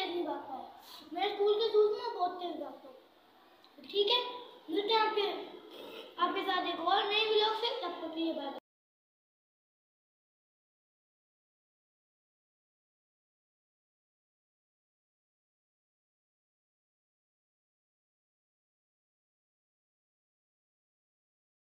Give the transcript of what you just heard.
तेज नहीं भागता है, मेरे स्कूल के शूज में बहुत तेज भागता हूँ। ठीक है, मिलते हैं आपके साथ एक और नई व्लॉग से, तब तक के लिए बाय।